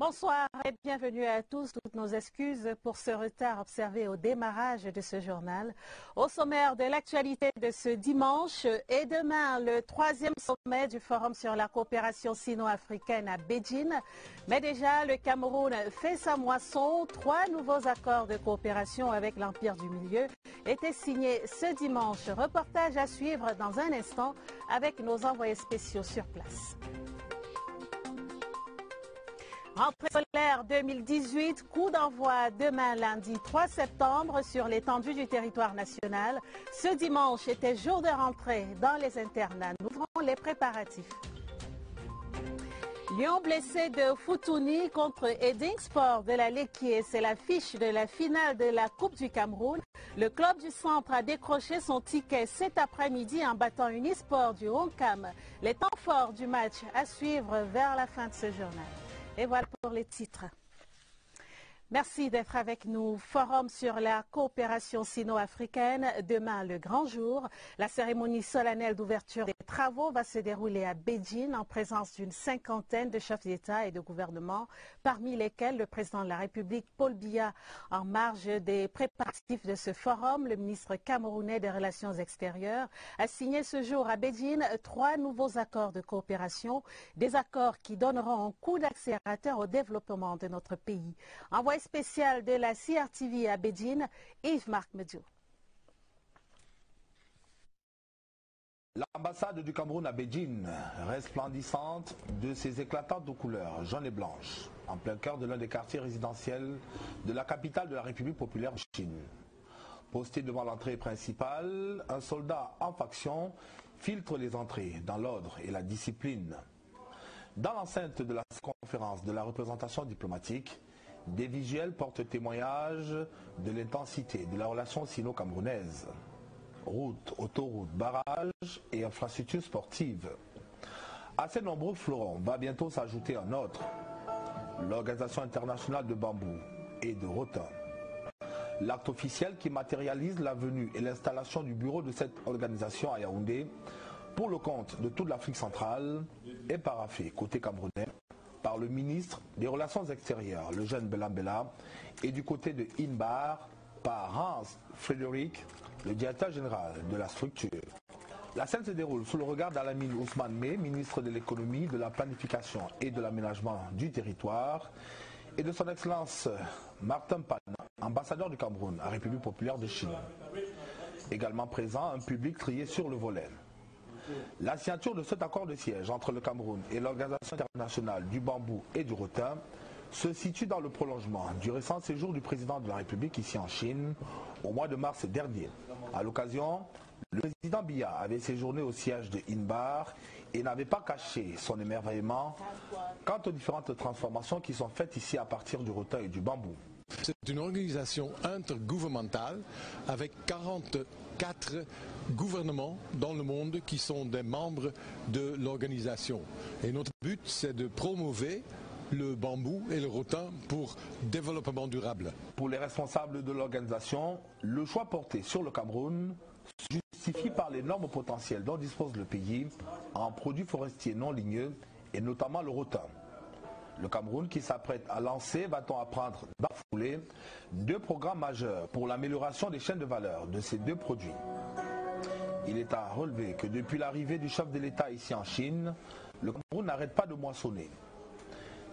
Bonsoir et bienvenue à tous. Toutes nos excuses pour ce retard observé au démarrage de ce journal. Au sommaire de l'actualité de ce dimanche et demain, le 3e sommet du Forum sur la coopération sino-africaine à Beijing. Mais déjà, le Cameroun fait sa moisson. 3 nouveaux accords de coopération avec l'Empire du Milieu étaient signés ce dimanche. Reportage à suivre dans un instant avec nos envoyés spéciaux sur place. Rentrée scolaire 2018, coup d'envoi demain lundi 3 septembre sur l'étendue du territoire national. Ce dimanche était jour de rentrée dans les internats. Nous ouvrons les préparatifs. Lion blessé de Foutouni contre Eding Sport de la Lekié. C'est l'affiche de la finale de la Coupe du Cameroun. Le club du centre a décroché son ticket cet après-midi en battant Unisport du Honkam. Les temps forts du match à suivre vers la fin de ce journal. Et voilà pour les titres. Merci d'être avec nous. Forum sur la coopération sino-africaine. Demain, le grand jour. La cérémonie solennelle d'ouverture des travaux va se dérouler à Beijing en présence d'une 50aine de chefs d'État et de gouvernement, parmi lesquels le président de la République, Paul Biya. En marge des préparatifs de ce forum, le ministre camerounais des Relations extérieures a signé ce jour à Beijing 3 nouveaux accords de coopération, des accords qui donneront un coup d'accélérateur au développement de notre pays. Envoyé spécial de la CRTV à Beijing, Yves-Marc Mediou. L'ambassade du Cameroun à Beijing, resplendissante de ses éclatantes couleurs jaune et blanche, en plein cœur de l'un des quartiers résidentiels de la capitale de la République populaire de Chine. Posté devant l'entrée principale, un soldat en faction filtre les entrées dans l'ordre et la discipline. Dans l'enceinte de la conférence de la représentation diplomatique, des visuels portent témoignage de l'intensité de la relation sino-camerounaise. Routes, autoroutes, barrages et infrastructures sportives. À ces nombreux fleurons va bientôt s'ajouter un autre, l'Organisation internationale de bambou et de rotin. L'acte officiel qui matérialise la venue et l'installation du bureau de cette organisation à Yaoundé pour le compte de toute l'Afrique centrale est paraphé côté camerounais par le ministre des Relations extérieures, le jeune Belambela, et du côté de Inbar par Hans Frédéric, le directeur général de la structure. La scène se déroule sous le regard d'Alamine Ousmane May, ministre de l'économie, de la planification et de l'aménagement du territoire, et de son excellence Martin Pana, ambassadeur du Cameroun à République populaire de Chine. Également présent, un public trié sur le volet. La signature de cet accord de siège entre le Cameroun et l'Organisation internationale du bambou et du rotin se situe dans le prolongement du récent séjour du président de la République ici en Chine au mois de mars dernier. À l'occasion, le président Biya avait séjourné au siège de Inbar et n'avait pas caché son émerveillement quant aux différentes transformations qui sont faites ici à partir du rotin et du bambou. C'est une organisation intergouvernementale avec 44 gouvernements dans le monde qui sont des membres de l'organisation. Et notre but, c'est de promouvoir le bambou et le rotin pour développement durable. Pour les responsables de l'organisation, le choix porté sur le Cameroun se justifie par l'énorme potentiel dont dispose le pays en produits forestiers non ligneux et notamment le rotin. Le Cameroun qui s'apprête à lancer, va-t-on apprendre dans la foulée, 2 programmes majeurs pour l'amélioration des chaînes de valeur de ces 2 produits. Il est à relever que depuis l'arrivée du chef de l'État ici en Chine, le Cameroun n'arrête pas de moissonner.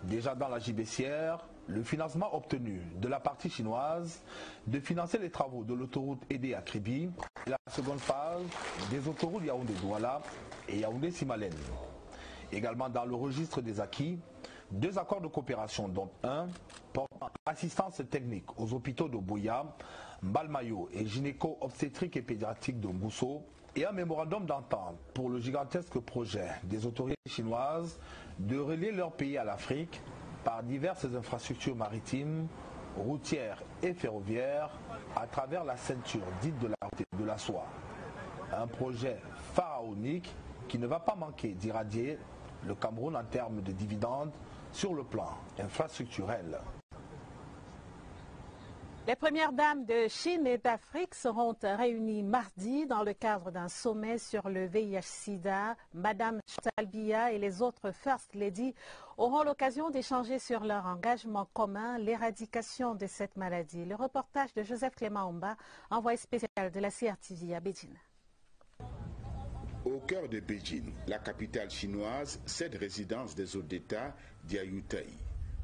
Déjà dans la gibecière, le financement obtenu de la partie chinoise de financer les travaux de l'autoroute Edé à Kribi et la seconde phase des autoroutes Yaoundé-Douala et Yaoundé-Simalène. Également dans le registre des acquis, 2 accords de coopération, dont un portant assistance technique aux hôpitaux de Boya, Mbalmayo et gynéco-obstétrique et pédiatrique de Mousso, et un mémorandum d'entente pour le gigantesque projet des autorités chinoises de relier leur pays à l'Afrique par diverses infrastructures maritimes, routières et ferroviaires à travers la ceinture dite de la soie. Un projet pharaonique qui ne va pas manquer d'irradier le Cameroun en termes de dividendes sur le plan infrastructurel. Les premières dames de Chine et d'Afrique seront réunies mardi dans le cadre d'un sommet sur le VIH-Sida. Madame Chantal Biya et les autres First Lady auront l'occasion d'échanger sur leur engagement commun, l'éradication de cette maladie. Le reportage de Joseph Clément Omba, envoyé spécial de la CRTV à Beijing. Au cœur de Beijing, la capitale chinoise, cette résidence des hôtes d'État d'Yayutei.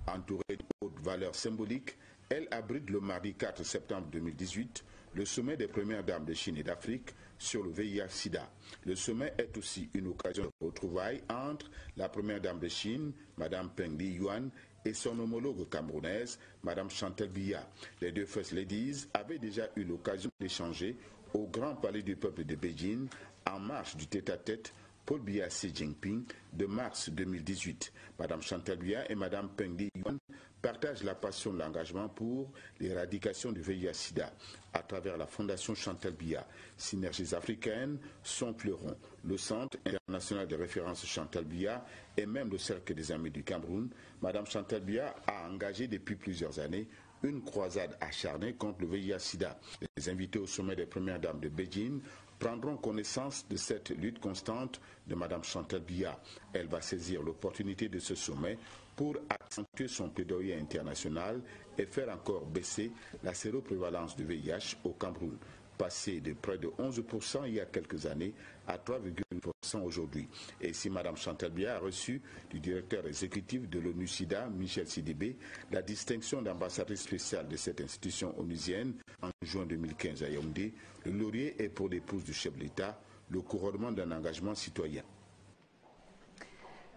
Entourée de hautes valeurs symboliques, elle abrite le mardi 4 septembre 2018 le sommet des premières dames de Chine et d'Afrique sur le VIH-Sida. Le sommet est aussi une occasion de retrouvailles entre la première dame de Chine, Mme Peng Liyuan, et son homologue camerounaise, Mme Chantal Biya. Les deux First Ladies avaient déjà eu l'occasion d'échanger au Grand Palais du Peuple de Beijing en marge du tête-à-tête Paul Biya Xi Jinping de mars 2018. Mme Chantal Biya et Mme Peng Liyuan partagent la passion de l'engagement pour l'éradication du VIH-Sida à travers la Fondation Chantal Biya. Synergies africaines, son fleuron, le Centre international de référence Chantal Biya et même le Cercle des Amis du Cameroun. Mme Chantal Biya a engagé depuis plusieurs années une croisade acharnée contre le VIH-Sida. Les invités au sommet des premières dames de Beijing prendront connaissance de cette lutte constante de Mme Chantal Biya. Elle va saisir l'opportunité de ce sommet pour accentuer son plaidoyer international et faire encore baisser la séroprévalence du VIH au Cameroun, passé de près de 11% il y a quelques années à 3,1% aujourd'hui. Et si Mme Chantal Biya a reçu du directeur exécutif de l'ONU-SIDA, Michel Sidibé, la distinction d'ambassadrice spéciale de cette institution onusienne en juin 2015 à Yaoundé, le laurier est pour l'épouse du chef de l'État le couronnement d'un engagement citoyen.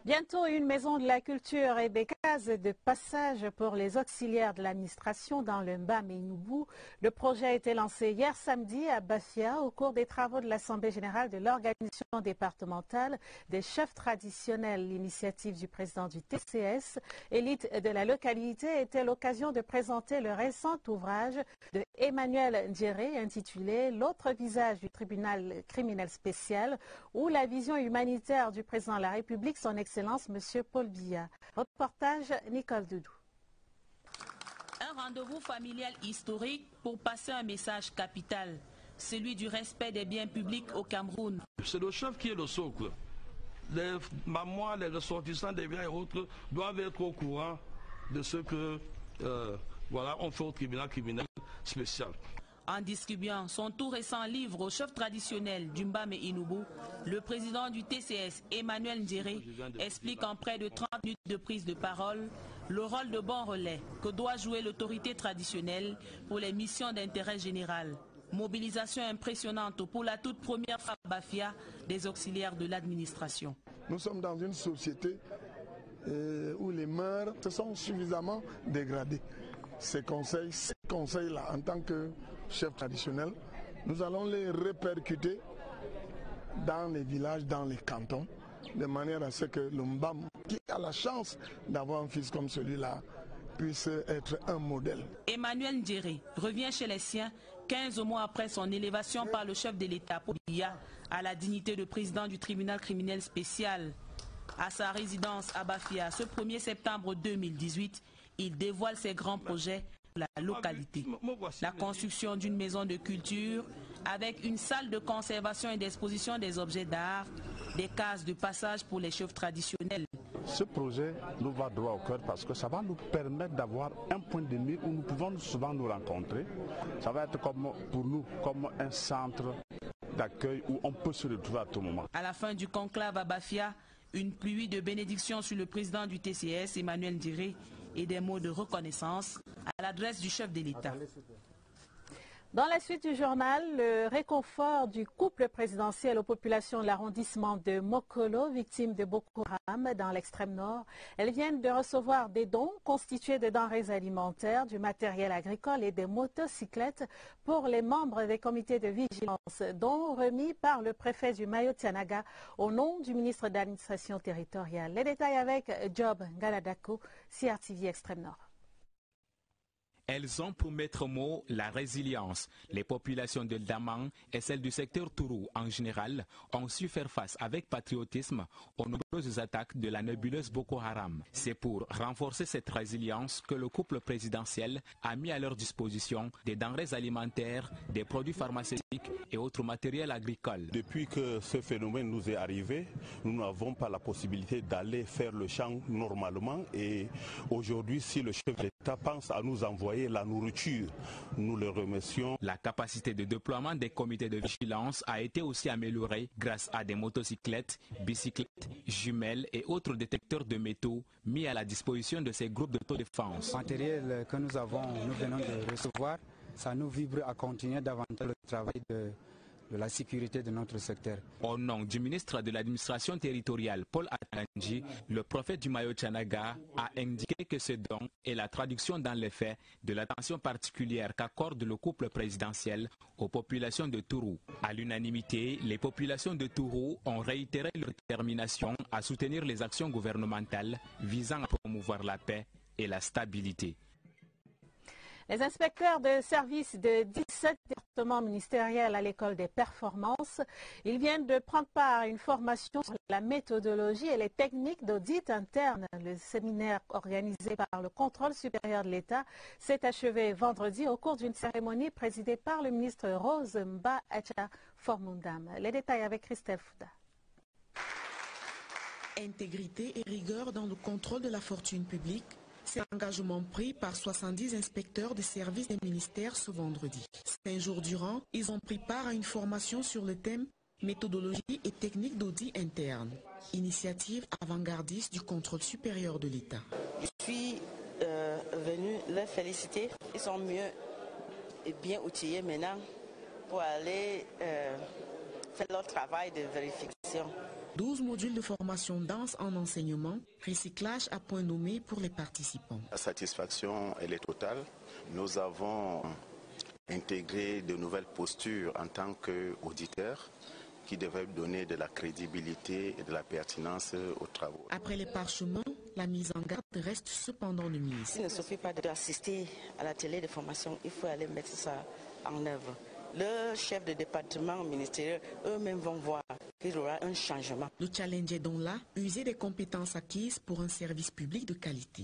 Bientôt, une maison de la culture et des cases de passage pour les auxiliaires de l'administration dans le Mbam-et-Inoubou. Le projet a été lancé hier samedi à Bafia au cours des travaux de l'Assemblée générale de l'organisation départementale des chefs traditionnels. L'initiative du président du TCS, élite de la localité, était l'occasion de présenter le récent ouvrage de Emmanuel Ndjéré intitulé « L'autre visage du tribunal criminel spécial » où la vision humanitaire du président de la République, son Excellence M. Paul Biya. Reportage Nicole Doudou. Un rendez-vous familial historique pour passer un message capital, celui du respect des biens publics au Cameroun. C'est le chef qui est le socle. Les mamois, les ressortissants des biens et autres doivent être au courant de ce que on fait au tribunal criminel spécial. En distribuant son tout récent livre aux chefs traditionnels du Mbam-et-Inoubou, le président du TCS, Emmanuel Ndjéré, explique en près de 30 minutes de prise de parole le rôle de bon relais que doit jouer l'autorité traditionnelle pour les missions d'intérêt général. Mobilisation impressionnante pour la toute première fois à Bafia des auxiliaires de l'administration. Nous sommes dans une société où les mœurs se sont suffisamment dégradées. Ces conseils-là, en tant que chef traditionnel, nous allons les répercuter dans les villages, dans les cantons, de manière à ce que le Mbam, qui a la chance d'avoir un fils comme celui-là, puisse être un modèle. Emmanuel Ndjéré revient chez les siens 15 mois après son élévation par le chef de l'État, Paul Biya, à la dignité de président du tribunal criminel spécial. À sa résidence à Bafia, ce 1er septembre 2018, il dévoile ses grands projets pour la localité. La construction d'une maison de culture avec une salle de conservation et d'exposition des objets d'art, des cases de passage pour les chefs traditionnels. Ce projet nous va droit au cœur parce que ça va nous permettre d'avoir un point de mire où nous pouvons souvent nous rencontrer. Ça va être comme pour nous comme un centre d'accueil où on peut se retrouver à tout moment. À la fin du conclave à Bafia, une pluie de bénédictions sur le président du TCS, Emmanuel Ndjéré, et des mots de reconnaissance à l'adresse du chef de l'État. Dans la suite du journal, le réconfort du couple présidentiel aux populations de l'arrondissement de Mokolo, victimes de Boko Haram dans l'extrême nord. Elles viennent de recevoir des dons constitués de denrées alimentaires, du matériel agricole et des motocyclettes pour les membres des comités de vigilance, dons remis par le préfet du Mayo-Tianaga au nom du ministre de l'administration territoriale. Les détails avec Job Galadako, CRTV Extrême Nord. Elles ont pour maître mot la résilience. Les populations de Daman et celles du secteur Tourou en général ont su faire face avec patriotisme aux nombreuses attaques de la nébuleuse Boko Haram. C'est pour renforcer cette résilience que le couple présidentiel a mis à leur disposition des denrées alimentaires, des produits pharmaceutiques et autres matériels agricoles. Depuis que ce phénomène nous est arrivé, nous n'avons pas la possibilité d'aller faire le champ normalement et aujourd'hui, si le chef d'État pense à nous envoyer la nourriture, nous le remercions. La capacité de déploiement des comités de vigilance a été aussi améliorée grâce à des motocyclettes, bicyclettes, jumelles et autres détecteurs de métaux mis à la disposition de ces groupes d'autodéfense. Le matériel que nous venons de recevoir, ça nous vibre à continuer davantage le travail de la sécurité de notre secteur. Au nom du ministre de l'administration territoriale, Paul Atanji, le prophète du Mayo Tchanaga a indiqué que ce don est la traduction dans les faits de l'attention particulière qu'accorde le couple présidentiel aux populations de Tourou. À l'unanimité, les populations de Tourou ont réitéré leur détermination à soutenir les actions gouvernementales visant à promouvoir la paix et la stabilité. Les inspecteurs de service de 17 départements ministériels à l'école des performances, ils viennent de prendre part à une formation sur la méthodologie et les techniques d'audit interne. Le séminaire organisé par le contrôle supérieur de l'État s'est achevé vendredi au cours d'une cérémonie présidée par le ministre Rose Mba Acha Formundam. Les détails avec Christelle Fouda. Intégrité et rigueur dans le contrôle de la fortune publique. C'est l'engagement pris par 70 inspecteurs des services des ministères ce vendredi. 5 jours durant, ils ont pris part à une formation sur le thème méthodologie et techniques d'audit interne, initiative avant-gardiste du contrôle supérieur de l'État. Je suis venu les féliciter. Ils sont mieux et bien outillés maintenant pour aller faire leur travail de vérification. 12 modules de formation dense en enseignement, recyclage à point nommé pour les participants. La satisfaction, elle est totale. Nous avons intégré de nouvelles postures en tant qu'auditeurs qui devaient donner de la crédibilité et de la pertinence aux travaux. Après les parchemins, la mise en garde reste cependant le ministre. Il ne suffit pas d'assister à la télé de formation, il faut aller mettre ça en œuvre. Le chef de département ministériel, eux-mêmes vont voir qu'il y aura un changement. Le challenge est donc là, user des compétences acquises pour un service public de qualité.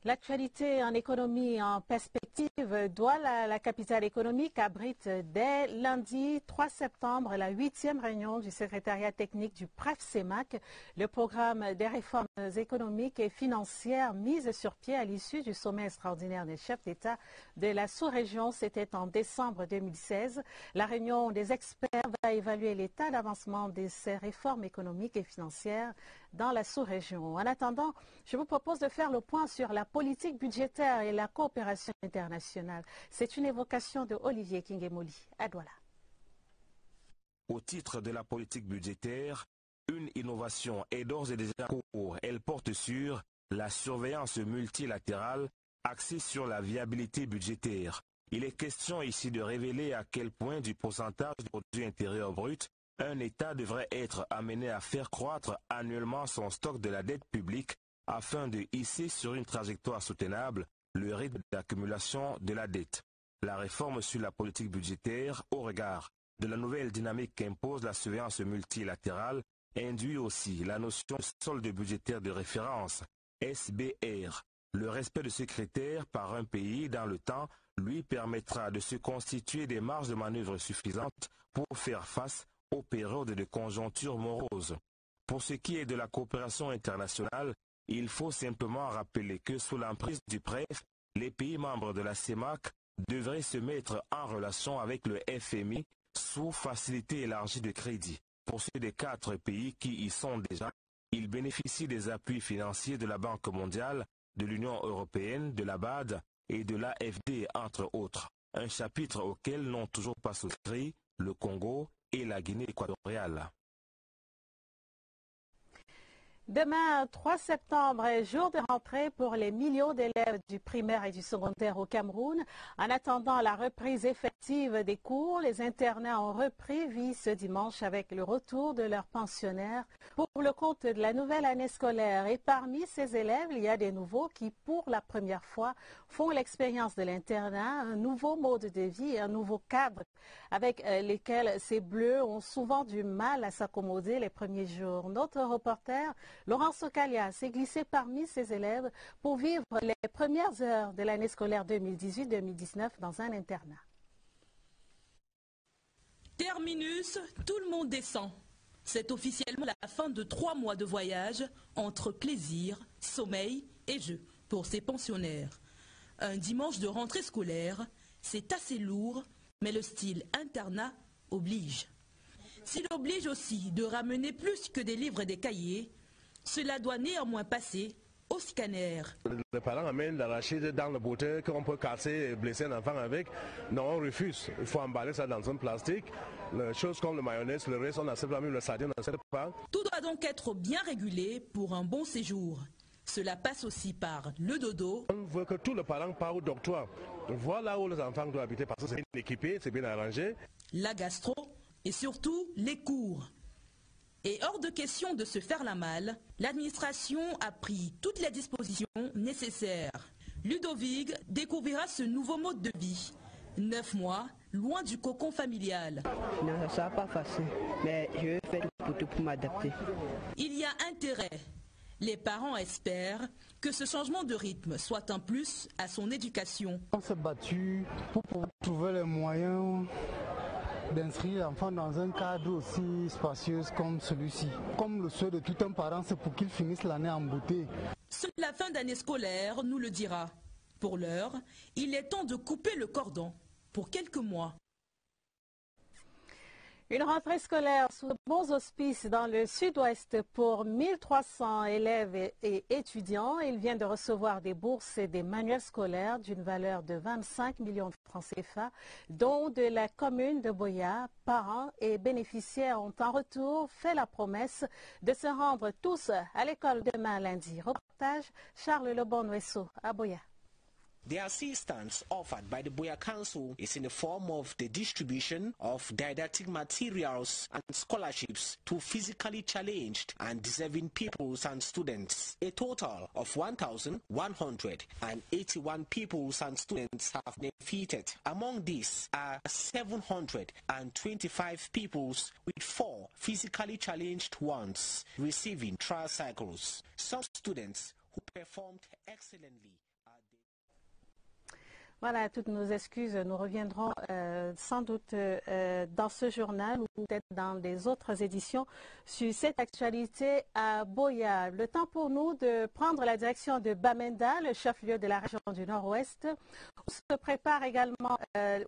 L'actualité en économie en perspective, Douala, la capitale économique, abrite dès lundi 3 septembre la 8e réunion du secrétariat technique du PREF-CEMAC, le programme des réformes économiques et financières mises sur pied à l'issue du sommet extraordinaire des chefs d'État de la sous-région. C'était en décembre 2016. La réunion des experts va évaluer l'état d'avancement de ces réformes économiques et financières dans la sous-région. En attendant, je vous propose de faire le point sur la politique budgétaire et la coopération internationale. C'est une évocation de Olivier Kingemoli à Douala. Au titre de la politique budgétaire, une innovation est d'ores et déjà en cours. Elle porte sur la surveillance multilatérale axée sur la viabilité budgétaire. Il est question ici de révéler à quel point du pourcentage du produit intérieur brut un État devrait être amené à faire croître annuellement son stock de la dette publique afin de hisser sur une trajectoire soutenable le rythme d'accumulation de la dette. La réforme sur la politique budgétaire, au regard de la nouvelle dynamique qu'impose la surveillance multilatérale, induit aussi la notion de solde budgétaire de référence, SBR. Le respect de ce critère par un pays dans le temps lui permettra de se constituer des marges de manœuvre suffisantes pour faire face aux périodes de conjoncture morose. Pour ce qui est de la coopération internationale, il faut simplement rappeler que sous l'emprise du PREF, les pays membres de la CEMAC devraient se mettre en relation avec le FMI sous facilité élargie de crédit. Pour ceux des 4 pays qui y sont déjà, ils bénéficient des appuis financiers de la Banque mondiale, de l'Union européenne, de la BAD et de l'AFD, entre autres. Un chapitre auquel n'ont toujours pas souscrit le Congo et la Guinée équatoriale. Demain, 3 septembre, est jour de rentrée pour les millions d'élèves du primaire et du secondaire au Cameroun. En attendant la reprise effective des cours, les internats ont repris vie ce dimanche avec le retour de leurs pensionnaires pour le compte de la nouvelle année scolaire. Et parmi ces élèves, il y a des nouveaux qui, pour la première fois, font l'expérience de l'internat, un nouveau mode de vie et un nouveau cadre avec lesquels ces bleus ont souvent du mal à s'accommoder les premiers jours. Notre reporter Laurence Okalia s'est glissé parmi ses élèves pour vivre les premières heures de l'année scolaire 2018-2019 dans un internat. Terminus, tout le monde descend. C'est officiellement la fin de 3 mois de voyage entre plaisir, sommeil et jeu pour ces pensionnaires. Un dimanche de rentrée scolaire, c'est assez lourd, mais le style internat oblige. S'il oblige aussi de ramener plus que des livres et des cahiers, cela doit néanmoins passer au scanner. Les parents amènent l'arachide dans le bouteille qu'on peut casser et blesser un enfant avec. Non, on refuse. Il faut emballer ça dans un plastique. Les choses comme le mayonnaise, le reste, on accepte même le sardine, on n'accepte pas. Tout doit donc être bien régulé pour un bon séjour. Cela passe aussi par le dodo. On veut que tous les parents partent au dortoir. Voilà où les enfants doivent habiter parce que c'est bien équipé, c'est bien arrangé. La gastro et surtout les cours. Et hors de question de se faire la malle, l'administration a pris toutes les dispositions nécessaires. Ludovic découvrira ce nouveau mode de vie. 9 mois, loin du cocon familial. Non, ça ne sera pas facile, mais je vais faire tout pour m'adapter. Il y a intérêt. Les parents espèrent que ce changement de rythme soit un plus à son éducation. On s'est battu pour pouvoir trouver les moyens d'inscrire l'enfant dans un cadre aussi spacieux comme celui-ci. Comme le souhait de tout un parent, c'est pour qu'il finisse l'année en beauté. Seule la fin d'année scolaire nous le dira. Pour l'heure, il est temps de couper le cordon pour quelques mois. Une rentrée scolaire sous de bons auspices dans le sud-ouest pour 1300 élèves et étudiants. Ils viennent de recevoir des bourses et des manuels scolaires d'une valeur de 25 millions de francs CFA, dont de la commune de Boya. Parents et bénéficiaires ont en retour fait la promesse de se rendre tous à l'école demain lundi. Reportage Charles Lebon-Nuesso à Boya. The assistance offered by the Boya Council is in the form of the distribution of didactic materials and scholarships to physically challenged and deserving pupils and students. A total of 1,181 pupils and students have benefited. Among these are 725 pupils with 4 physically challenged ones receiving tricycles. Some students who performed excellently. Voilà, toutes nos excuses. Nous reviendrons sans doute dans ce journal ou peut-être dans les autres éditions sur cette actualité à Boya. Le temps pour nous de prendre la direction de Bamenda, le chef-lieu de la région du Nord-Ouest,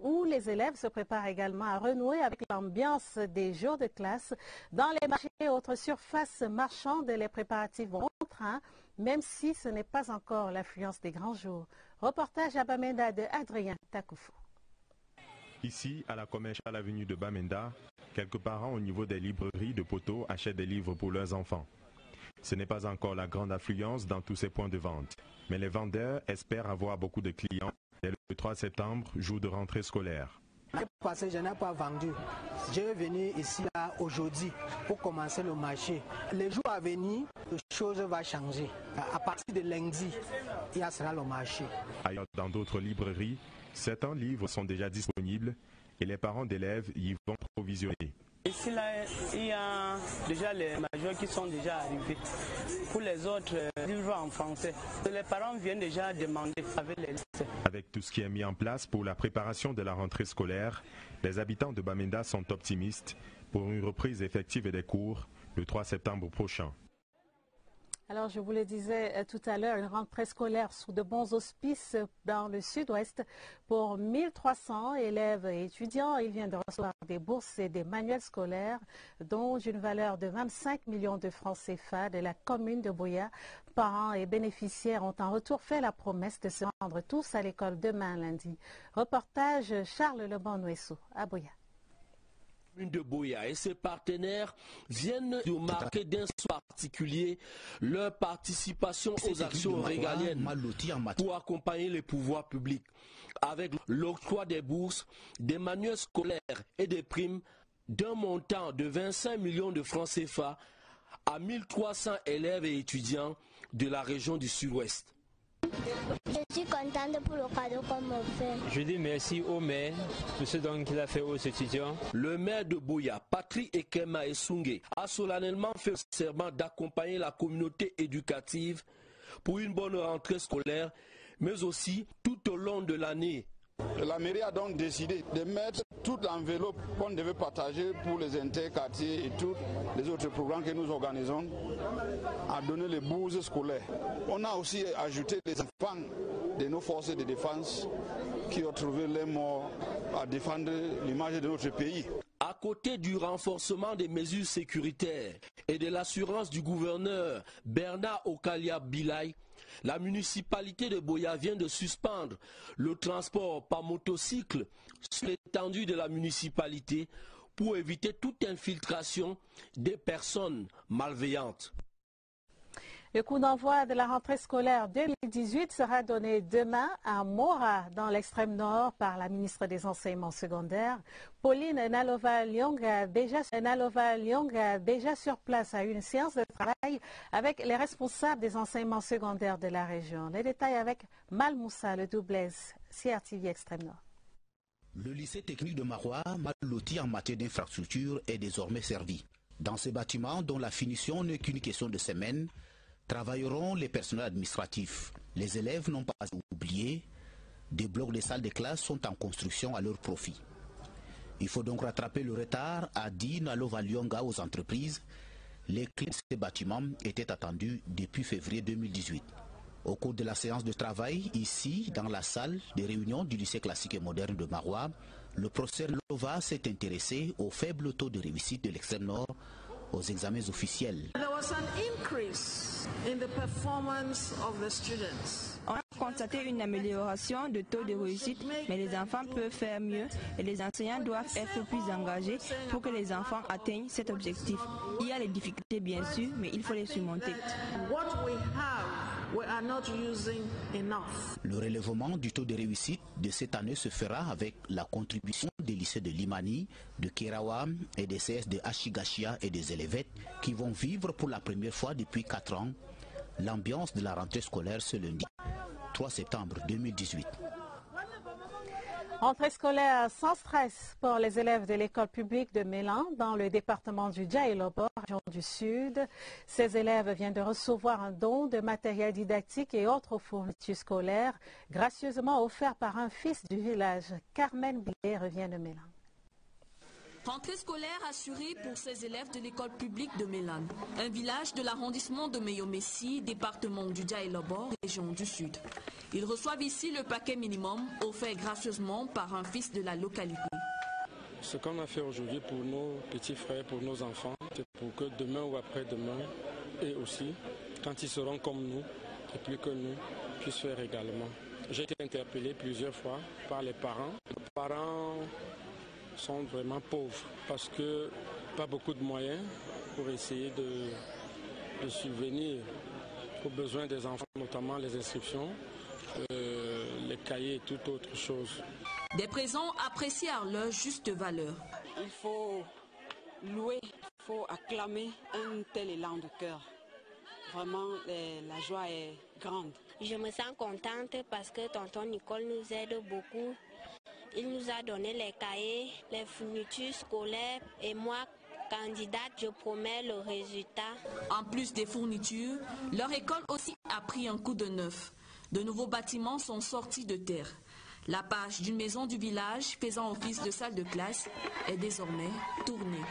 où les élèves se préparent également à renouer avec l'ambiance des jours de classe. Dans les marchés et autres surfaces marchandes, les préparatifs vont en train, même si ce n'est pas encore l'affluence des grands jours. Reportage à Bamenda de Adrien Takoufou. Ici, à la commerciale avenue de Bamenda, quelques parents au niveau des librairies de Poto achètent des livres pour leurs enfants. Ce n'est pas encore la grande affluence dans tous ces points de vente, mais les vendeurs espèrent avoir beaucoup de clients dès le 3 septembre, jour de rentrée scolaire. Parce que je n'ai pas vendu. Je vais venir ici aujourd'hui pour commencer le marché. Les jours à venir, les choses vont changer. À partir de lundi, il y sera le marché. Ailleurs, dans d'autres librairies, certains livres sont déjà disponibles et les parents d'élèves y vont provisionner. Ici, là, il y a déjà les majeurs qui sont déjà arrivés. Pour les autres livres en français, les parents viennent déjà demander avec les listes. Avec tout ce qui est mis en place pour la préparation de la rentrée scolaire, les habitants de Bamenda sont optimistes pour une reprise effective des cours le 3 septembre prochain. Alors, je vous le disais tout à l'heure, une rentrée scolaire sous de bons auspices dans le sud-ouest pour 1300 élèves et étudiants. Ils viennent de recevoir des bourses et des manuels scolaires, dont une valeur de 25 millions de francs CFA de la commune de Boya. Parents et bénéficiaires ont en retour fait la promesse de se rendre tous à l'école demain lundi. Reportage Charles Lebon-Nuesso à Boya. de Boya et ses partenaires viennent de marquer d'un soir particulier leur participation aux actions régaliennes pour accompagner les pouvoirs publics avec l'octroi des bourses, des manuels scolaires et des primes d'un montant de 25 millions de francs CFA à 1300 élèves et étudiants de la région du Sud-Ouest. Je suis contente pour le cadeau qu'on m'a fait. Je dis merci au maire de ce don qu'il a fait aux étudiants. Le maire de Boya, Patrick Ekema Esungé, a solennellement fait le serment d'accompagner la communauté éducative pour une bonne rentrée scolaire, mais aussi tout au long de l'année. La mairie a donc décidé de mettre toute l'enveloppe qu'on devait partager pour les interquartiers et tous les autres programmes que nous organisons à donner les bourses scolaires. On a aussi ajouté les enfants de nos forces de défense qui ont trouvé les morts à défendre l'image de notre pays. À côté du renforcement des mesures sécuritaires et de l'assurance du gouverneur Bernard Okalia Bilay, la municipalité de Boya vient de suspendre le transport par motocycle sur l'étendue de la municipalité pour éviter toute infiltration des personnes malveillantes. Le coup d'envoi de la rentrée scolaire 2018 sera donné demain à Mora, dans l'extrême nord, par la ministre des Enseignements secondaires. Pauline Nalova-Lyonga, déjà sur place à une séance de travail avec les responsables des enseignements secondaires de la région. Les détails avec Mal Moussa, le doublesse, CRTV Extrême Nord. Le lycée technique de Marois, mal loti en matière d'infrastructure, est désormais servi. Dans ces bâtiments, dont la finition n'est qu'une question de semaines, travailleront les personnels administratifs. Les élèves n'ont pas oublié, des blocs de salles de classe sont en construction à leur profit. Il faut donc rattraper le retard, a dit Nalova Lyonga aux entreprises. Les clés de ces bâtiments étaient attendues depuis février 2018. Au cours de la séance de travail, ici, dans la salle de réunion du lycée classique et moderne de Marois, le professeur Lova s'est intéressé au faible taux de réussite de l'extrême nord aux examens officiels. On a constaté une amélioration de taux de réussite, mais les enfants peuvent faire mieux et les enseignants doivent être plus engagés pour que les enfants atteignent cet objectif. Il y a les difficultés bien sûr, mais il faut les surmonter. Le relèvement du taux de réussite de cette année se fera avec la contribution des lycées de Limani, de Kerawa et des CS de Ashigashia et des Elevettes qui vont vivre pour la première fois depuis 4 ans l'ambiance de la rentrée scolaire ce lundi 3 septembre 2018. Rentrée scolaire sans stress pour les élèves de l'école publique de Mélan dans le département du Djaïlobo, région du Sud. Ces élèves viennent de recevoir un don de matériel didactique et autres fournitures scolaires gracieusement offerts par un fils du village. Carmen Blé revient de Mélan. Rentrée scolaire assurée pour ces élèves de l'école publique de Mélan, un village de l'arrondissement de Meyomessi, département du Djaïlobo, région du Sud. Ils reçoivent ici le paquet minimum offert gracieusement par un fils de la localité. Ce qu'on a fait aujourd'hui pour nos petits frères, pour nos enfants, c'est pour que demain ou après-demain, et aussi, quand ils seront comme nous, et plus que nous, puissent faire également. J'ai été interpellé plusieurs fois par les parents. Les parents sont vraiment pauvres parce que pas beaucoup de moyens pour essayer de subvenir aux besoins des enfants, notamment les inscriptions, les cahiers et toute autre chose. Des présents appréciés à leur juste valeur. Il faut louer, il faut acclamer un tel élan de cœur. Vraiment, la joie est grande. Je me sens contente parce que tonton Nicole nous aide beaucoup. Il nous a donné les cahiers, les fournitures scolaires et moi, candidate, je promets le résultat. En plus des fournitures, leur école aussi a pris un coup de neuf. De nouveaux bâtiments sont sortis de terre. La page d'une maison du village faisant office de salle de classe est désormais tournée.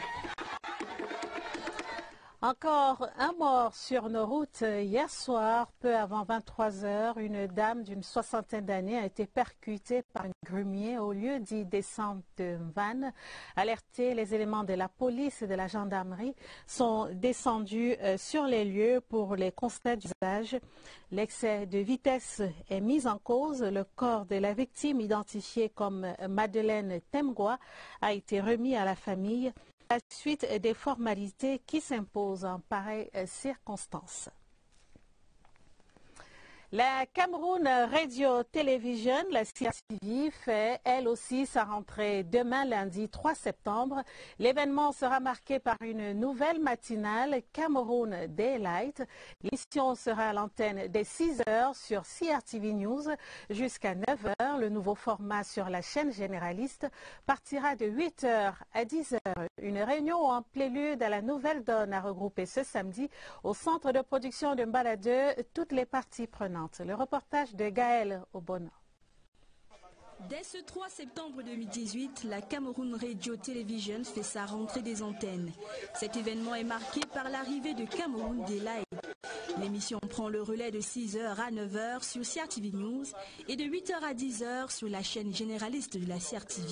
Encore un mort sur nos routes. Hier soir, peu avant 23 h, une dame d'une soixantaine d'années a été percutée par un grumier au lieu d'y descendre de van. Alertés, les éléments de la police et de la gendarmerie sont descendus sur les lieux pour les constats d'usage. L'excès de vitesse est mis en cause. Le corps de la victime, identifié comme Madeleine Temgoa, a été remis à la famille. La suite des formalités qui s'imposent en pareilles circonstances. La Cameroun Radio Television, la CRTV, fait elle aussi sa rentrée demain lundi 3 septembre. L'événement sera marqué par une nouvelle matinale, Cameroun Daylight. L'émission sera à l'antenne dès 6 h sur CRTV News jusqu'à 9 h. Le nouveau format sur la chaîne généraliste partira de 8 h à 10 h. Une réunion en prélude à la nouvelle donne a regroupé ce samedi au centre de production de Mbaladeu toutes les parties prenantes. Le reportage de Gaël Obona. Dès ce 3 septembre 2018, la Cameroun Radio Television fait sa rentrée des antennes. Cet événement est marqué par l'arrivée de Cameroun Daylight. L'émission prend le relais de 6 h à 9 h sur CRTV News et de 8 h à 10 h sur la chaîne généraliste de la CRTV.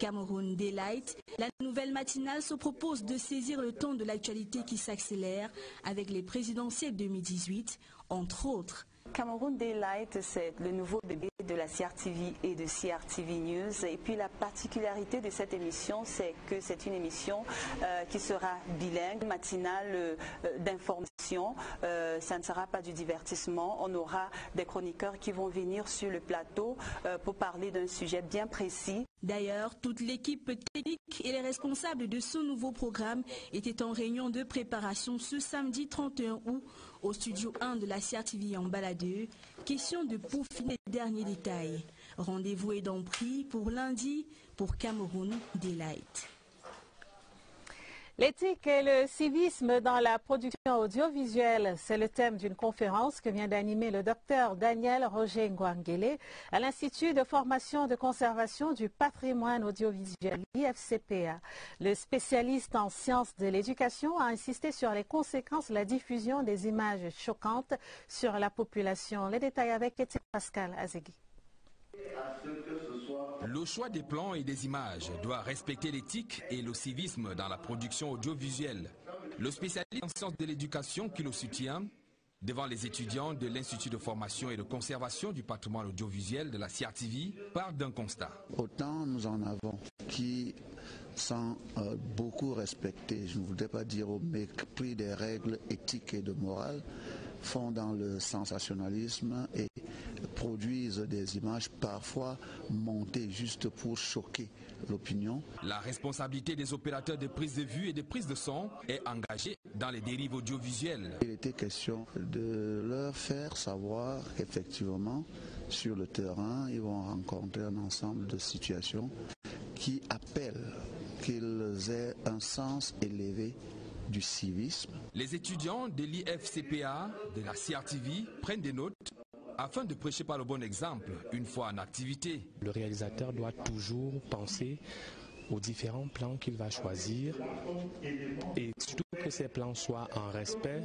Cameroun Daylight, la nouvelle matinale se propose de saisir le ton de l'actualité qui s'accélère avec les présidentielles 2018, entre autres. Cameroun Daylight, c'est le nouveau bébé de la CRTV et de CRTV News. Et puis la particularité de cette émission, c'est que c'est une émission qui sera bilingue, matinale d'information. Ça ne sera pas du divertissement. On aura des chroniqueurs qui vont venir sur le plateau pour parler d'un sujet bien précis. D'ailleurs, toute l'équipe technique et les responsables de ce nouveau programme étaient en réunion de préparation ce samedi 31 août au studio 1 de la CRTV en Mbaladeu. Question de peaufiner les derniers détails. Rendez-vous est donc pris pour lundi pour Cameroun Daylight. L'éthique et le civisme dans la production audiovisuelle, c'est le thème d'une conférence que vient d'animer le docteur Daniel Roger Ngwangele à l'Institut de formation de conservation du patrimoine audiovisuel, IFCPA. Le spécialiste en sciences de l'éducation a insisté sur les conséquences de la diffusion des images choquantes sur la population. Les détails avec Étienne Pascal Azegui. Le choix des plans et des images doit respecter l'éthique et le civisme dans la production audiovisuelle. Le spécialiste en sciences de l'éducation qui le soutient, devant les étudiants de l'Institut de formation et de conservation du patrimoine audiovisuel de la CRTV, part d'un constat. Autant nous en avons qui sont beaucoup respectés, je ne voudrais pas dire au mépris des règles éthiques et de morale, font dans le sensationnalisme et produisent des images parfois montées juste pour choquer l'opinion. La responsabilité des opérateurs de prise de vue et de prise de son est engagée dans les dérives audiovisuelles. Il était question de leur faire savoir qu'effectivement, sur le terrain, ils vont rencontrer un ensemble de situations qui appellent qu'ils aient un sens élevé du civisme. Les étudiants de l'IFCPA, de la CRTV, prennent des notes afin de prêcher par le bon exemple une fois en activité. Le réalisateur doit toujours penser aux différents plans qu'il va choisir et surtout que ces plans soient en respect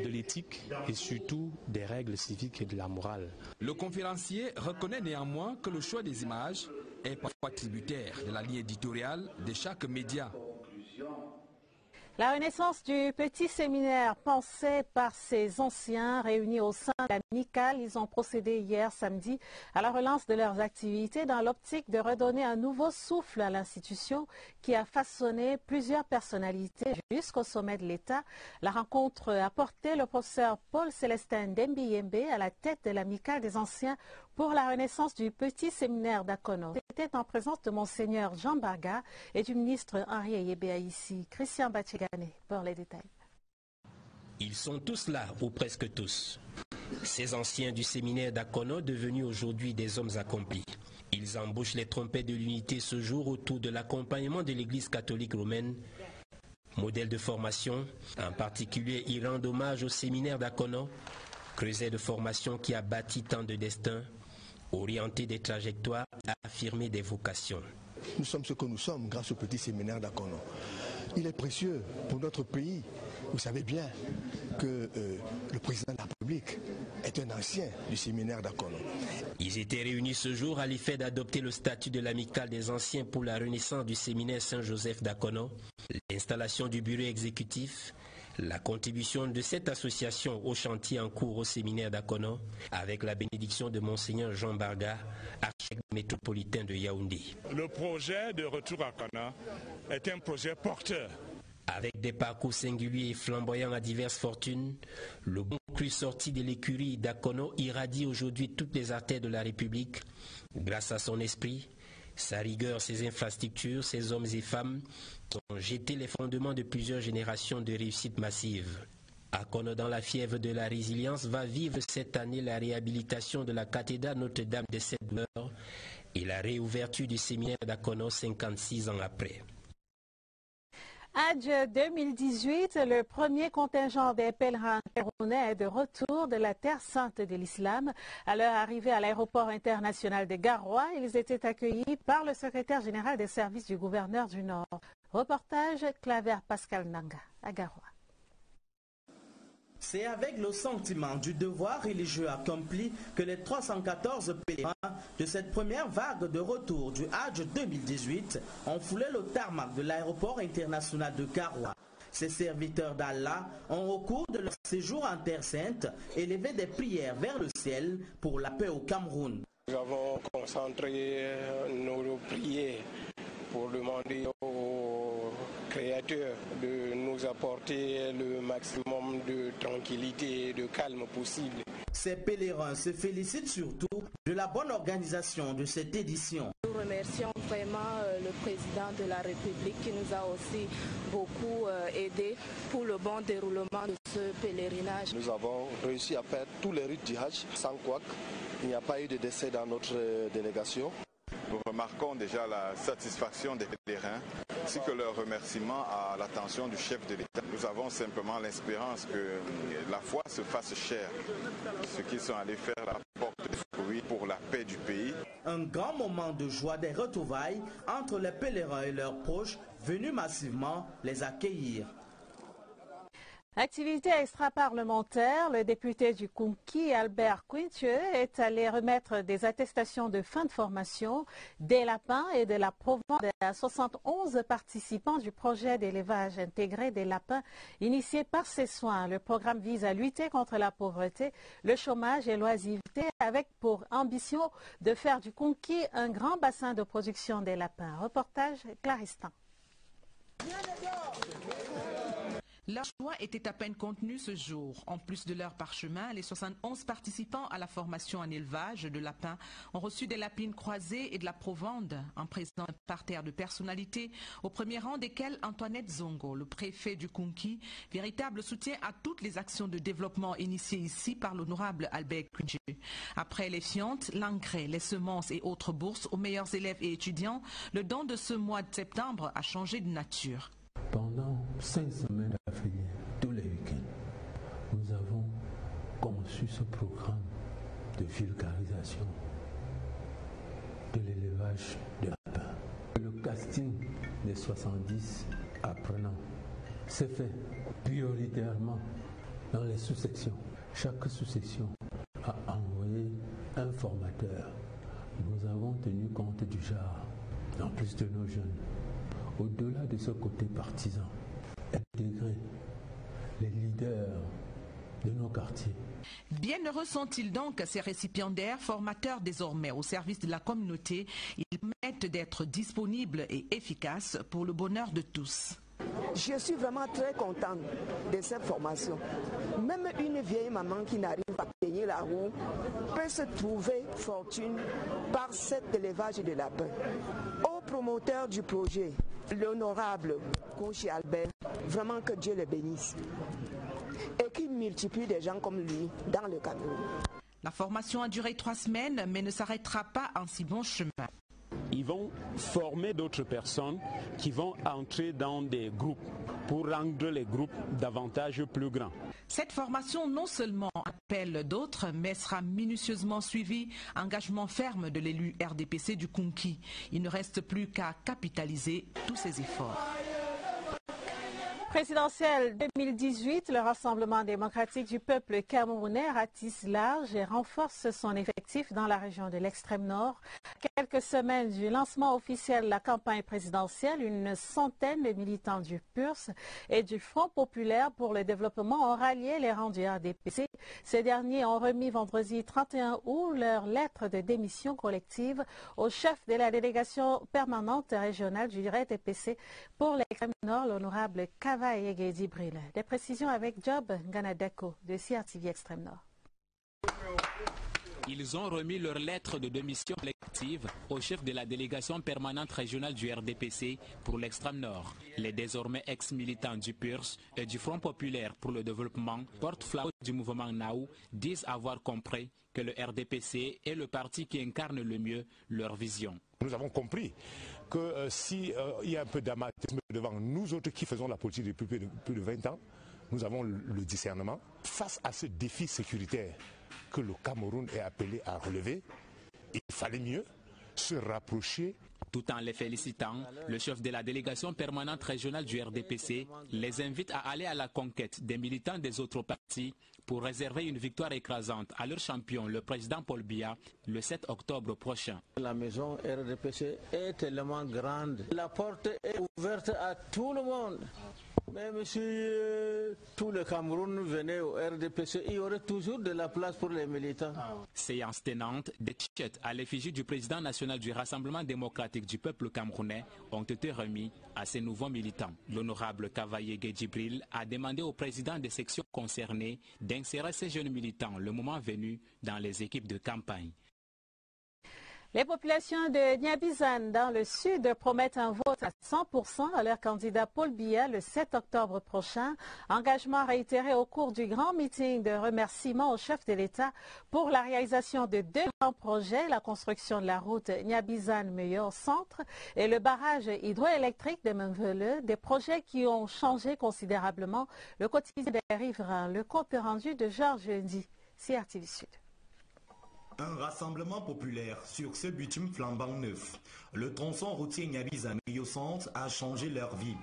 de l'éthique et surtout des règles civiques et de la morale. Le conférencier reconnaît néanmoins que le choix des images est parfois tributaire de la ligne éditoriale de chaque média. La renaissance du petit séminaire pensé par ces anciens réunis au sein de l'amicale, ils ont procédé hier samedi à la relance de leurs activités dans l'optique de redonner un nouveau souffle à l'institution qui a façonné plusieurs personnalités jusqu'au sommet de l'État. La rencontre a porté le professeur Paul Célestin Dembiyembe à la tête de l'amicale des anciens pour la renaissance du petit séminaire d'Akono. C'était en présence de Monseigneur Jean Barga et du ministre Henri Eyébéa ici. Christian Bachigane pour les détails. Ils sont tous là, ou presque tous. Ces anciens du séminaire d'Akono devenus aujourd'hui des hommes accomplis. Ils embauchent les trompettes de l'unité ce jour autour de l'accompagnement de l'Église catholique romaine. Modèle de formation, en particulier ils rendent hommage au séminaire d'Akono, creuset de formation qui a bâti tant de destins, orienter des trajectoires, affirmer des vocations. Nous sommes ce que nous sommes grâce au petit séminaire d'Akono. il est précieux pour notre pays. Vous savez bien que le président de la République est un ancien du séminaire d'Akono. Ils étaient réunis ce jour à l'effet d'adopter le statut de l'amicale des anciens pour la renaissance du séminaire Saint-Joseph d'Akono, l'installation du bureau exécutif, la contribution de cette association au chantier en cours au séminaire d'Akono, avec la bénédiction de Monseigneur Jean Barga, archevêque métropolitain de Yaoundé. Le projet de retour à Kana est un projet porteur. Avec des parcours singuliers et flamboyants à diverses fortunes, le bon cru sorti de l'écurie d'Akono irradie aujourd'hui toutes les artères de la République grâce à son esprit, sa rigueur, ses infrastructures, ses hommes et femmes qui ont jeté les fondements de plusieurs générations de réussite massive. Akono, dans la fièvre de la résilience, va vivre cette année la réhabilitation de la cathédrale Notre-Dame des Sept Douleurs et la réouverture du séminaire d'Akono 56 ans après. Hadj 2018, le premier contingent des pèlerins camerounais est de retour de la terre sainte de l'islam. À leur arrivée à l'aéroport international de Garoua, ils étaient accueillis par le secrétaire général des services du gouverneur du Nord. Reportage Claver Pascal Nanga à Garoua. C'est avec le sentiment du devoir religieux accompli que les 314 pèlerins de cette première vague de retour du Hadj 2018 ont foulé le tarmac de l'aéroport international de Garoua. Ces serviteurs d'Allah ont, au cours de leur séjour en Terre Sainte, élevé des prières vers le ciel pour la paix au Cameroun. Nous avons concentré nos prières pour demander au Créateur de nous apporter le maximum de tranquillité et de calme possible. Ces pèlerins se félicitent surtout de la bonne organisation de cette édition. Nous remercions vraiment le président de la République qui nous a aussi beaucoup aidé pour le bon déroulement de ce pèlerinage. Nous avons réussi à faire tous les rites du Hajj sans couac. Il n'y a pas eu de décès dans notre délégation. Nous remarquons déjà la satisfaction des pèlerins ainsi que leur remerciement à l'attention du chef de l'État. Nous avons simplement l'espérance que la foi se fasse chère. Ceux qui sont allés faire la porte des fruits pour la paix du pays. Un grand moment de joie des retrouvailles entre les pèlerins et leurs proches venus massivement les accueillir. Activité extra-parlementaire, le député du Kunki, Albert Quintieux, est allé remettre des attestations de fin de formation des lapins et de la Provence à 71 participants du projet d'élevage intégré des lapins initié par ses soins. Le programme vise à lutter contre la pauvreté, le chômage et l'oisiveté avec pour ambition de faire du Kunki un grand bassin de production des lapins. Reportage Claristin. Leur choix était à peine contenu ce jour. En plus de leur parchemin, les 71 participants à la formation en élevage de lapins ont reçu des lapines croisées et de la provende, en présence d'un parterre de personnalités, au premier rang desquelles Antoinette Zongo, le préfet du Kunki, véritable soutien à toutes les actions de développement initiées ici par l'honorable Albert Quintieux. Après les fientes, l'engrais, les semences et autres bourses aux meilleurs élèves et étudiants, le don de ce mois de septembre a changé de nature. Pendant 5 semaines d'affilée, tous les week-ends, nous avons conçu ce programme de vulgarisation de l'élevage de lapins. Le casting des 70 apprenants s'est fait prioritairement dans les sous-sections. Chaque sous-section a envoyé un formateur. Nous avons tenu compte du genre, en plus de nos jeunes. Au-delà de ce côté partisan, intégrer les leaders de nos quartiers. Bienheureux sont-ils donc ces récipiendaires formateurs désormais au service de la communauté. Ils permettent d'être disponibles et efficaces pour le bonheur de tous. Je suis vraiment très contente de cette formation. Même une vieille maman qui n'arrive pas à payer la roue peut se trouver fortune par cet élevage de lapins. Au promoteur du projet, l'honorable Kouchi Albert, vraiment que Dieu le bénisse et qu'il multiplie des gens comme lui dans le Cameroun. La formation a duré 3 semaines mais ne s'arrêtera pas en si bon chemin. Ils vont former d'autres personnes qui vont entrer dans des groupes pour rendre les groupes davantage plus grands. Cette formation non seulement appelle d'autres, mais sera minutieusement suivie. Engagement ferme de l'élu RDPC du Kunki. Il ne reste plus qu'à capitaliser tous ces efforts. Présidentielle 2018, le Rassemblement démocratique du peuple camerounais ratisse large et renforce son effectif dans la région de l'extrême nord. Quelques semaines du lancement officiel de la campagne présidentielle, une centaine de militants du PURS et du Front populaire pour le développement ont rallié les rangs du RDPC. Ces derniers ont remis vendredi 31 août leur lettre de démission collective au chef de la délégation permanente régionale du RDPC pour l'extrême nord, l'honorable Kava Dibril. Des précisions avec Job Ganadeko de CRTV Extrême Nord. Ils ont remis leur lettre de démission collective au chef de la délégation permanente régionale du RDPC pour l'extrême nord. Les désormais ex-militants du PURS et du Front populaire pour le développement, porte-flambeau du mouvement Naou, disent avoir compris que le RDPC est le parti qui incarne le mieux leur vision. Nous avons compris que s'il y a un peu d'amatisme devant nous autres qui faisons la politique depuis plus de 20 ans, nous avons le discernement. Face à ce défi sécuritaire que le Cameroun est appelé à relever, il fallait mieux se rapprocher. Tout en les félicitant, le chef de la délégation permanente régionale du RDPC les invite à aller à la conquête des militants des autres partis pour réserver une victoire écrasante à leur champion, le président Paul Biya, le 7 octobre prochain. La maison RDPC est tellement grande. La porte est ouverte à tout le monde. Même si tout le Cameroun venait au RDPC, il y aurait toujours de la place pour les militants. Séance tenante, des t-shirts à l'effigie du président national du Rassemblement démocratique du peuple camerounais ont été remis à ces nouveaux militants. L'honorable Kavaye Djibril a demandé au président des sections concernées d'insérer ces jeunes militants le moment venu dans les équipes de campagne. Les populations de Niabizane dans le sud promettent un vote à 100% à leur candidat Paul Biya le 7 octobre prochain. Engagement réitéré au cours du grand meeting de remerciement au chef de l'État pour la réalisation de deux grands projets, la construction de la route Niabizane-Meilleur Centre et le barrage hydroélectrique de Menvele, des projets qui ont changé considérablement le quotidien des riverains. Le compte rendu de Georges Ndi, CRTV Sud. Un rassemblement populaire sur ce bitume flambant neuf. Le tronçon routier Niabizane-Meilleur Centre a changé leur vie.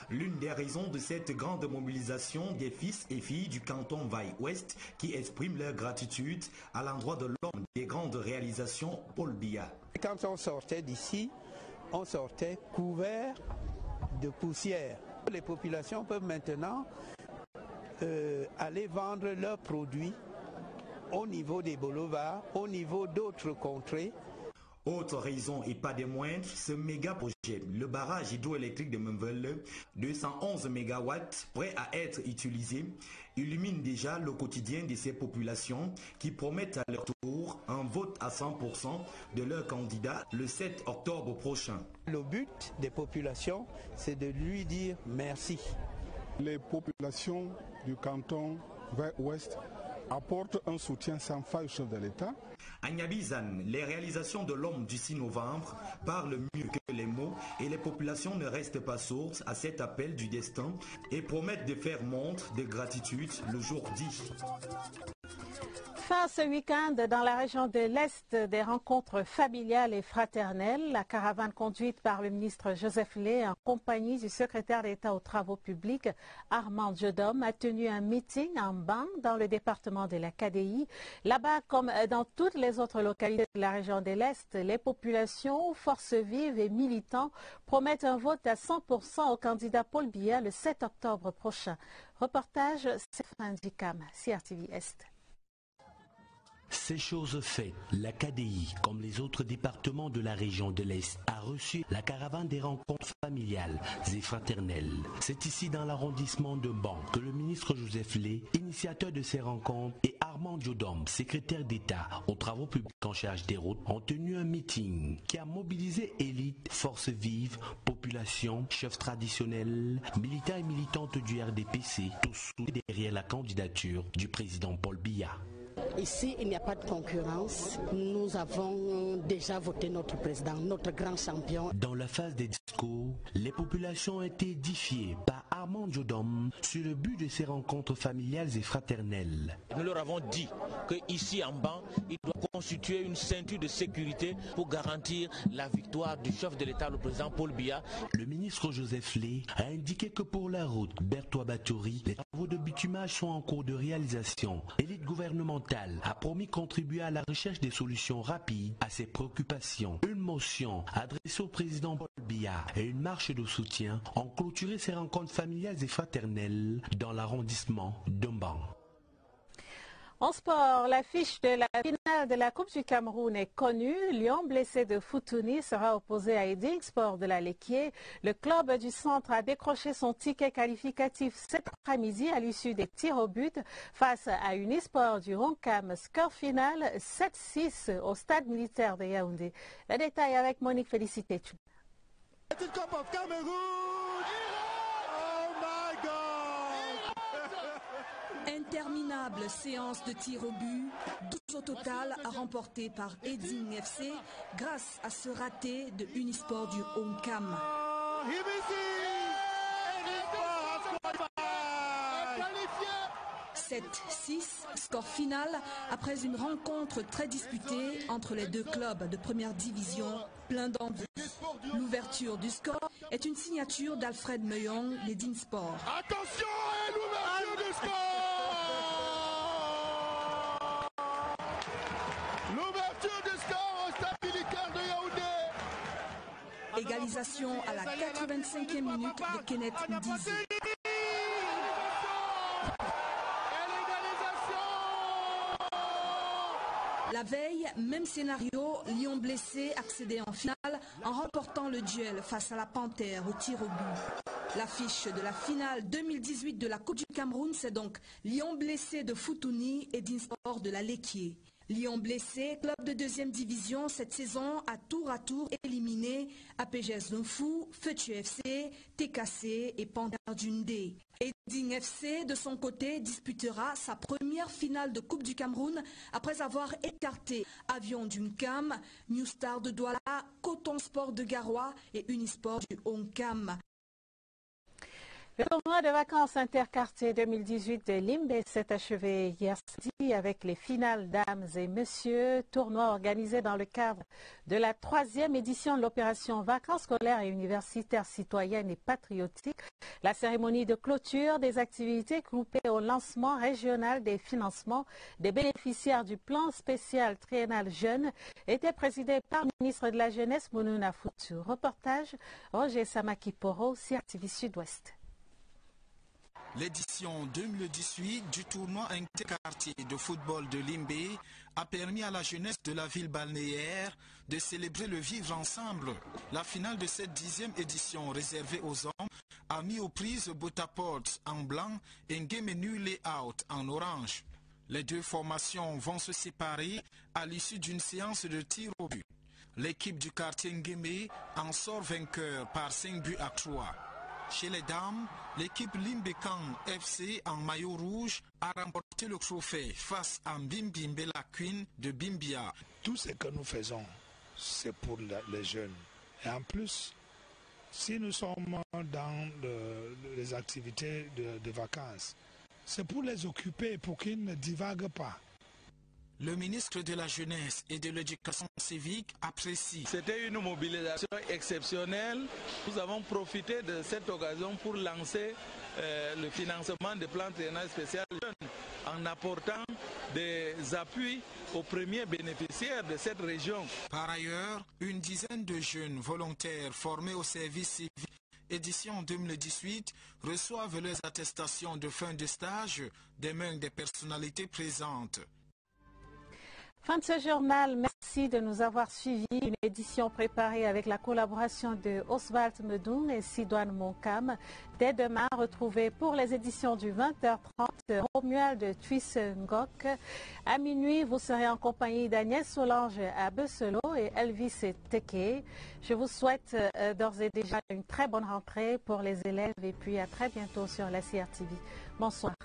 L'une des raisons de cette grande mobilisation des fils et filles du canton Vaille-Ouest qui expriment leur gratitude à l'endroit de l'homme des grandes réalisations, Paul Biya. Quand on sortait d'ici, on sortait couvert de poussière. Les populations peuvent maintenant aller vendre leurs produits au niveau des boulevards, au niveau d'autres contrées. Autre raison et pas des moindres, ce méga projet, le barrage hydroélectrique de Menvele, 211 MW, prêt à être utilisé, illumine déjà le quotidien de ces populations qui promettent à leur tour un vote à 100% de leur candidat le 7 octobre prochain. Le but des populations, c'est de lui dire merci. Les populations du canton Vaille-Ouest apporte un soutien sans faille au chef de l'État. À Niabizane, les réalisations de l'homme du 6 novembre parlent mieux que les mots et les populations ne restent pas sourdes à cet appel du destin et promettent de faire montre de gratitude le jour dit. Fin ce week-end, dans la région de l'Est, des rencontres familiales et fraternelles. La caravane conduite par le ministre Joseph Lé en compagnie du secrétaire d'État aux Travaux publics, Armand Diodom, a tenu un meeting en Ban dans le département de la KDI. Là-bas, comme dans toutes les autres localités de la région de l'Est, les populations, forces vives et militants promettent un vote à 100% au candidat Paul Biya le 7 octobre prochain. Reportage Stéphane Dikam, CRTV Est. C'est chose faite. La KDI, comme les autres départements de la région de l'Est, a reçu la caravane des rencontres familiales et fraternelles. C'est ici dans l'arrondissement de Ban que le ministre Joseph Lé, initiateur de ces rencontres, et Armand Diodom, secrétaire d'État aux Travaux publics en charge des routes, ont tenu un meeting qui a mobilisé élites, forces vives, population, chefs traditionnels, militants et militantes du RDPC, tous derrière la candidature du président Paul Biya. Ici, il n'y a pas de concurrence. Nous avons déjà voté notre président, notre grand champion. Dans la phase des discours, les populations ont été édifiées par Armand Jodom sur le but de ces rencontres familiales et fraternelles. Nous leur avons dit qu'ici en bas, il doit constituer une ceinture de sécurité pour garantir la victoire du chef de l'État, le président Paul Biya. Le ministre Joseph Lé a indiqué que pour la route Berthois-Batory, les travaux de bitumage sont en cours de réalisation. L'élite gouvernementale a promis contribuer à la recherche des solutions rapides à ses préoccupations. Une motion adressée au président Paul Biya et une marche de soutien ont clôturé ces rencontres familiales et fraternelles dans l'arrondissement d'Omban. En sport, l'affiche de la finale de la Coupe du Cameroun est connue. Lyon, blessé de Foutouni, sera opposé à Eding Sport de la Lequier. Le club du centre a décroché son ticket qualificatif cet après-midi à l'issue des tirs au but face à Unisport du Roncam. Score final 7-6 au stade militaire de Yaoundé. Le détail avec Monique Félicité. Interminable séance de tir au but, 12 au total remportés par Eding FC grâce à ce raté de Unisport du Roncam. 7-6, score final après une rencontre très disputée entre les deux clubs de première division, plein d'envie. L'ouverture du score est une signature d'Alfred Meyong, d'Eding Sport. Attention, l'ouverture du score! L'ouverture du score au stade militaire de Yaoundé. Égalisation à la 85e minute de Kenneth Ndizi. La veille, même scénario, Lyon blessé accédait en finale en remportant le duel face à la Panthère au tir au but. L'affiche de la finale 2018 de la Coupe du Cameroun, c'est donc Lyon blessé de Foutouni et Eding Sport de la Lequier. Lyon blessé, club de deuxième division cette saison, à tour éliminé APGS Dunfou, Feutu FC, TKC et Panthère d'Undé. Eding FC, de son côté, disputera sa première finale de Coupe du Cameroun après avoir écarté Avion d'Uncam, New Star de Douala, Coton Sport de Garoua et Unisport du Roncam. Le tournoi de vacances interquartier 2018 de Limbe s'est achevé hier samedi avec les finales dames et messieurs, tournoi organisé dans le cadre de la 3e édition de l'opération vacances scolaires et universitaires citoyennes et patriotiques. La cérémonie de clôture des activités groupées au lancement régional des financements des bénéficiaires du plan spécial triennal jeunes était présidée par le ministre de la Jeunesse Mounouna Foutou. Reportage Roger Samakiporo, CRTV Sud-Ouest. L'édition 2018 du tournoi interquartier de football de Limbe a permis à la jeunesse de la ville balnéaire de célébrer le vivre ensemble. La finale de cette 10e édition réservée aux hommes a mis aux prises Botaport en blanc et Nguemenu Layout en orange. Les deux formations vont se séparer à l'issue d'une séance de tir au but. L'équipe du quartier Ngueme en sort vainqueur par 5 buts à 3. Chez les dames, l'équipe Limbekan FC en maillot rouge a remporté le trophée face à Mbimbimbe la Queen de Bimbia. Tout ce que nous faisons, c'est pour les jeunes. Et en plus, si nous sommes dans les activités de vacances, c'est pour les occuper, pour qu'ils ne divaguent pas. Le ministre de la Jeunesse et de l'Éducation civique apprécie. C'était une mobilisation exceptionnelle. Nous avons profité de cette occasion pour lancer le financement des plans triennal spécial jeunes en apportant des appuis aux premiers bénéficiaires de cette région. Par ailleurs, une dizaine de jeunes volontaires formés au service civique édition 2018 reçoivent leurs attestations de fin de stage des mains des personnalités présentes. Fin de ce journal, merci de nous avoir suivis. Une édition préparée avec la collaboration de Oswald Medoun et Sidoine Monkam. Dès demain, retrouvez pour les éditions du 20h30 Romuald Twissengok. À minuit, vous serez en compagnie d'Agnès Solange à Besselo et Elvis Teke. Je vous souhaite d'ores et déjà une très bonne rentrée pour les élèves et puis à très bientôt sur la CRTV. Bonsoir.